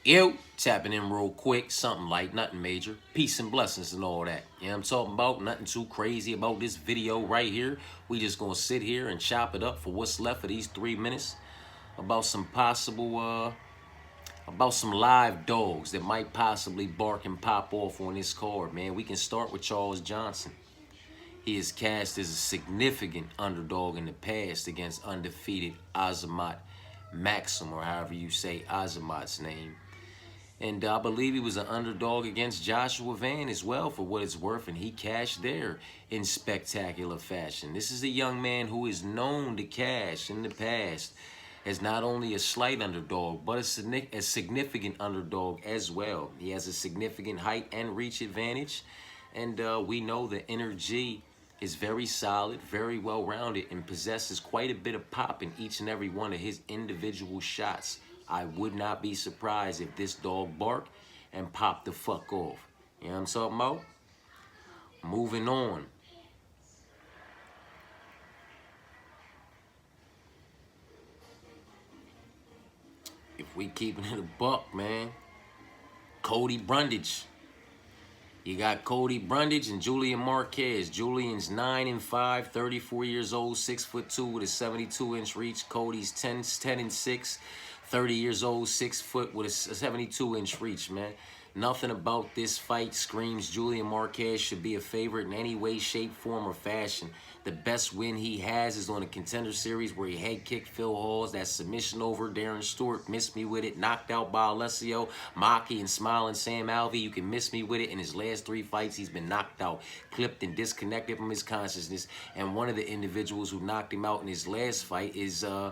Yo, tapping in real quick, something light, nothing major. Peace and blessings and all that. You know what I'm talking about? Nothing too crazy about this video right here. We just gonna sit here and chop it up for what's left of these 3 minutes about some possible, about some live dogs that might possibly bark and pop off on this card, man. We can start with Charles Johnson. He is cast as a significant underdog in the past against undefeated Azamat Maxim, or however you say Azamat's name. And I believe he was an underdog against Joshua Van as well, for what it's worth, and he cashed there in spectacular fashion. This is a young man who is known to cash in the past as not only a slight underdog, but a significant underdog as well. He has a significant height and reach advantage, and we know the energy is very solid, very well-rounded, and possesses quite a bit of pop in each and every one of his individual shots. I would not be surprised if this dog barked and popped the fuck off. You know what I'm talking about? Moving on. If we keeping it a buck, man, Cody Brundage. You got Cody Brundage and Julian Marquez. Julian's 9-5, 34 years old, 6'2" with a 72-inch reach. Cody's 10-6, 30 years old, 6 foot with a 72-inch reach, man. Nothing about this fight screams Julian Marquez should be a favorite in any way, shape, form, or fashion. The best win he has is on a Contender Series where he head kicked Phil Hawes. That submission over Darren Stewart, missed me with it. Knocked out by Alessio, Maki, and Smiling Sam Alvey. You can miss me with it. In his last 3 fights, he's been knocked out, clipped, and disconnected from his consciousness. And one of the individuals who knocked him out in his last fight is the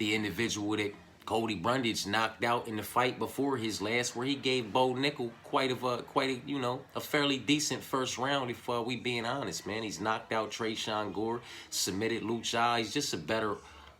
individual that Cody Brundage knocked out in the fight before his last, where he gave Bo Nickel quite a fairly decent first round, if we being honest, man. He's knocked out Trayshawn Gore, submitted Lucha.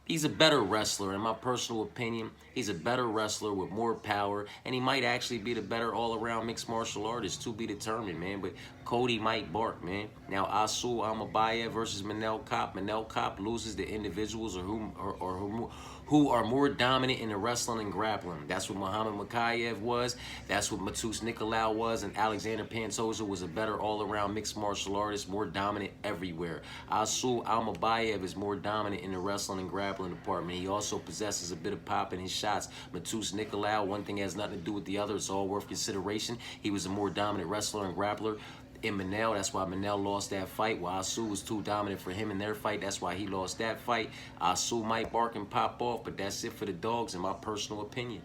He's a better wrestler, in my personal opinion. He's a better wrestler with more power, and he might actually be the better all-around mixed martial artist, to be determined, man. But Cody might bark, man. Now, Almabayev versus Manel Kape. Manel Kape loses to individuals who are more dominant in the wrestling and grappling. That's what Muhammad Makayev was. That's what Matus Nicolau was. And Alexander Pantoja was a better all-around mixed martial artist, more dominant everywhere. Almabayev is more dominant in the wrestling and grappling department. He also possesses a bit of pop in his shots. Matus Nicolau, one thing has nothing to do with the other. It's all worth consideration. He was a more dominant wrestler and grappler in Manel. That's why Manel lost that fight. While Asu was too dominant for him in their fight, that's why he lost that fight. Asu might bark and pop off, but that's it for the dogs, in my personal opinion.